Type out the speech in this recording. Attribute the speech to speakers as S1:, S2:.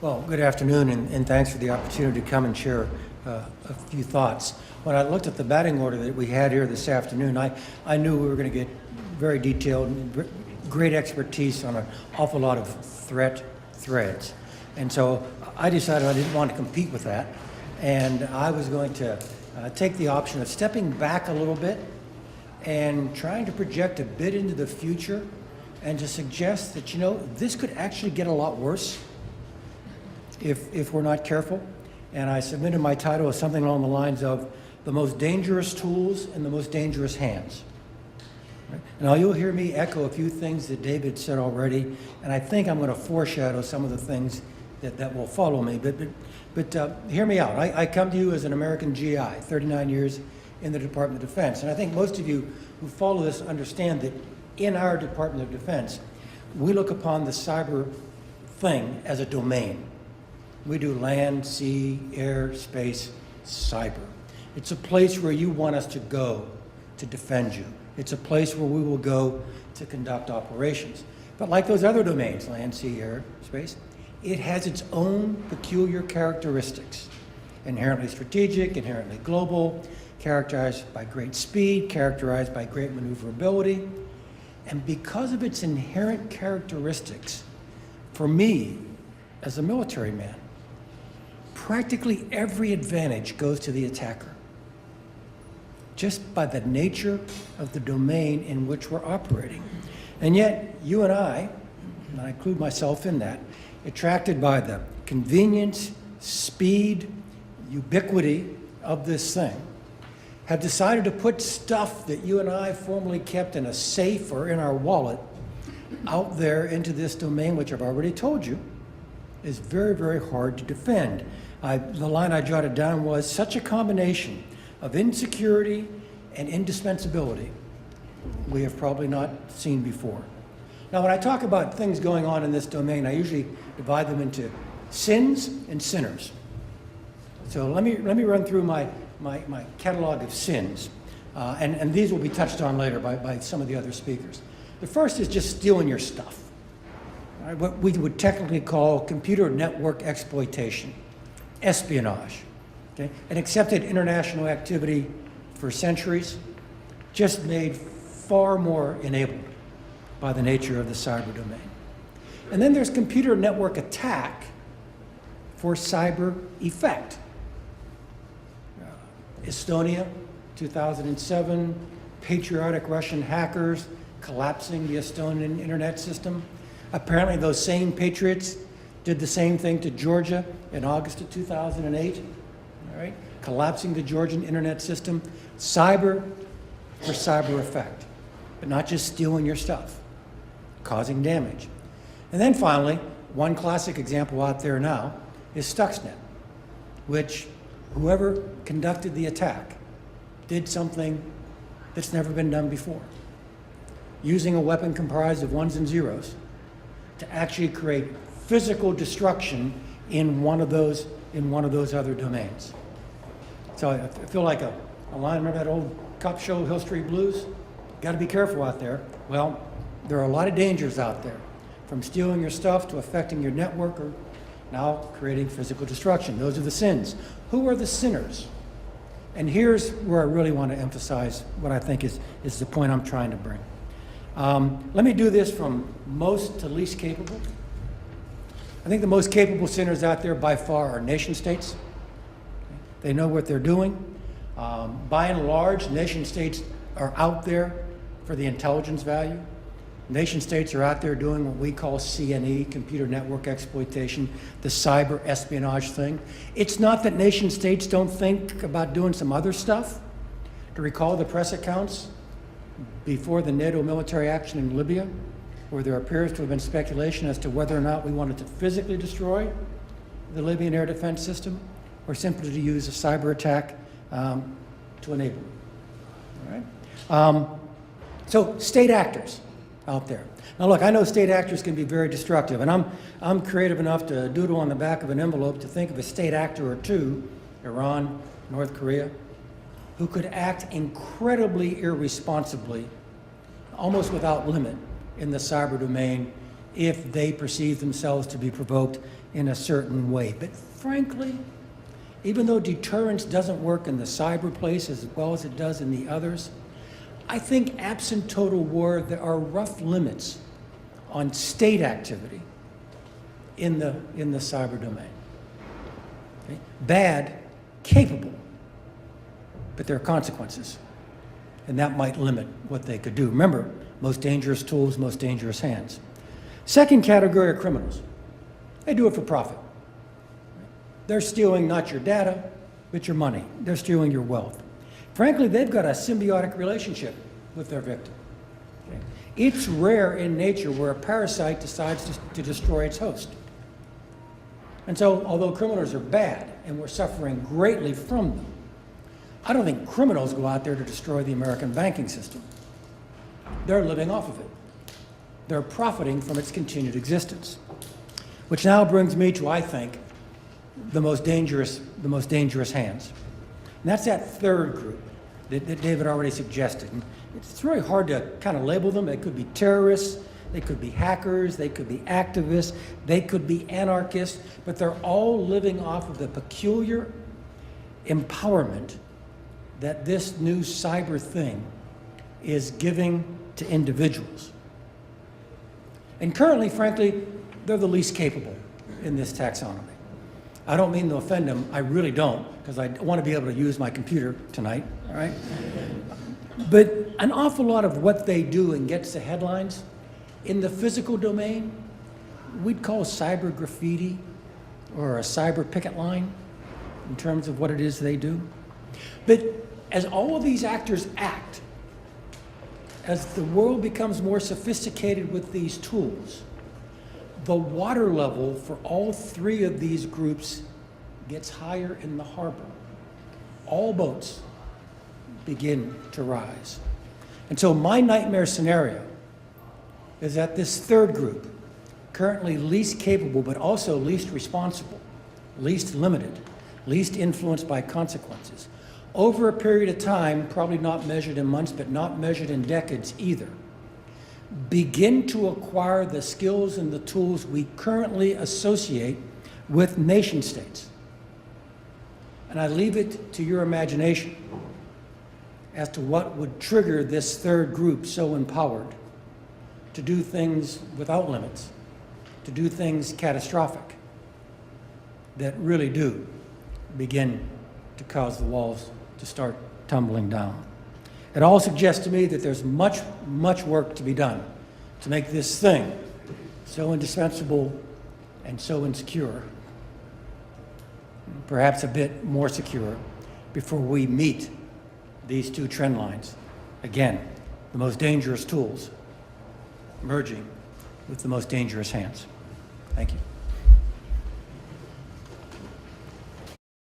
S1: Well, good afternoon, and thanks for the opportunity to come and share a few thoughts. When I looked at the batting order that we had here this afternoon, I knew we were going to get very detailed and great expertise on an awful lot of threads. And so I decided I didn't want to compete with that, and I was going to take the option of stepping back a little bit and trying to project a bit into the future and to suggest that, this could actually get a lot worse if we're not careful. And I submitted my title as something along the lines of the most dangerous tools in the most dangerous hands. Right? Now you'll hear me echo a few things that David said already, and I think I'm going to foreshadow some of the things that will follow me. But hear me out. I come to you as an American GI, 39 years in the Department of Defense. And I think most of you who follow this understand that in our Department of Defense, we look upon the cyber thing as a domain. We do land, sea, air, space, cyber. It's a place where you want us to go to defend you. It's a place where we will go to conduct operations. But like those other domains, land, sea, air, space, it has its own peculiar characteristics. Inherently strategic, inherently global, characterized by great speed, characterized by great maneuverability. And because of its inherent characteristics, for me, as a military man, practically every advantage goes to the attacker, just by the nature of the domain in which we're operating. And yet, you and I include myself in that, attracted by the convenience, speed, ubiquity of this thing, have decided to put stuff that you and I formerly kept in a safe or in our wallet out there into this domain, which I've already told you is very, very hard to defend. The line I jotted down was such a combination of insecurity and indispensability we have probably not seen before. Now, when I talk about things going on in this domain, I usually divide them into sins and sinners. So let me run through my catalog of sins, and these will be touched on later by some of the other speakers. The first is just stealing your stuff. Right, what we would technically call computer network exploitation, espionage, okay? An accepted international activity for centuries, just made far more enabled by the nature of the cyber domain. And then there's computer network attack for cyber effect. Estonia, 2007, patriotic Russian hackers collapsing the Estonian internet system. Apparently those same patriots did the same thing to Georgia in August of 2008, all right? Collapsing the Georgian internet system. Cyber for cyber effect, but not just stealing your stuff, causing damage. And then finally, one classic example out there now is Stuxnet, which whoever conducted the attack did something that's never been done before, using a weapon comprised of ones and zeros to actually create physical destruction in one of those other domains. So I feel like a line, remember that old cop show, Hill Street Blues? Got to be careful out there. Well, there are a lot of dangers out there, from stealing your stuff to affecting your network or now creating physical destruction. Those are the sins. Who are the sinners? And here's where I really want to emphasize what I think is the point I'm trying to bring. Let me do this from most to least capable. I think the most capable sinners out there by far are nation states. They know what they're doing. By and large, nation states are out there for the intelligence value. Nation states are out there doing what we call CNE, computer network exploitation, the cyber espionage thing. It's not that nation states don't think about doing some other stuff. To recall the press accounts before the NATO military action in Libya, where there appears to have been speculation as to whether or not we wanted to physically destroy the Libyan air defense system or simply to use a cyber attack to enable it. All right? So state actors out there. Now look, I know state actors can be very destructive, and I'm creative enough to doodle on the back of an envelope to think of a state actor or two, Iran, North Korea, who could act incredibly irresponsibly, almost without limit, in the cyber domain if they perceive themselves to be provoked in a certain way. But frankly, even though deterrence doesn't work in the cyber place as well as it does in the others, I think absent total war, there are rough limits on state activity in the cyber domain. Okay? Bad, capable, but there are consequences. And that might limit what they could do. Remember, most dangerous tools, most dangerous hands. Second category are criminals. They do it for profit. They're stealing not your data, but your money. They're stealing your wealth. Frankly, they've got a symbiotic relationship with their victim. Okay? It's rare in nature where a parasite decides to destroy its host. And so, although criminals are bad and we're suffering greatly from them, I don't think criminals go out there to destroy the American banking system. They're living off of it. They're profiting from its continued existence. Which now brings me to, I think, the most dangerous hands. And that's that third group that David already suggested. And it's very hard to kind of label them. They could be terrorists, they could be hackers, they could be activists, they could be anarchists, but they're all living off of the peculiar empowerment that this new cyber thing is giving to individuals. And currently, frankly, they're the least capable in this taxonomy. I don't mean to offend them, I really don't, because I want to be able to use my computer tonight, all right? But an awful lot of what they do and gets the headlines, in the physical domain, we'd call cyber graffiti or a cyber picket line in terms of what it is they do. But as all of these actors act, as the world becomes more sophisticated with these tools, the water level for all three of these groups gets higher in the harbor. All boats begin to rise. And so my nightmare scenario is that this third group, currently least capable but also least responsible, least limited, least influenced by consequences, over a period of time, probably not measured in months, but not measured in decades either, begin to acquire the skills and the tools we currently associate with nation states. And I leave it to your imagination as to what would trigger this third group so empowered to do things without limits, to do things catastrophic that really do begin to cause the walls to start tumbling down. It all suggests to me that there's much, much work to be done to make this thing so indispensable and so insecure, perhaps a bit more secure, before we meet these two trend lines. Again, the most dangerous tools merging with the most dangerous hands. Thank you.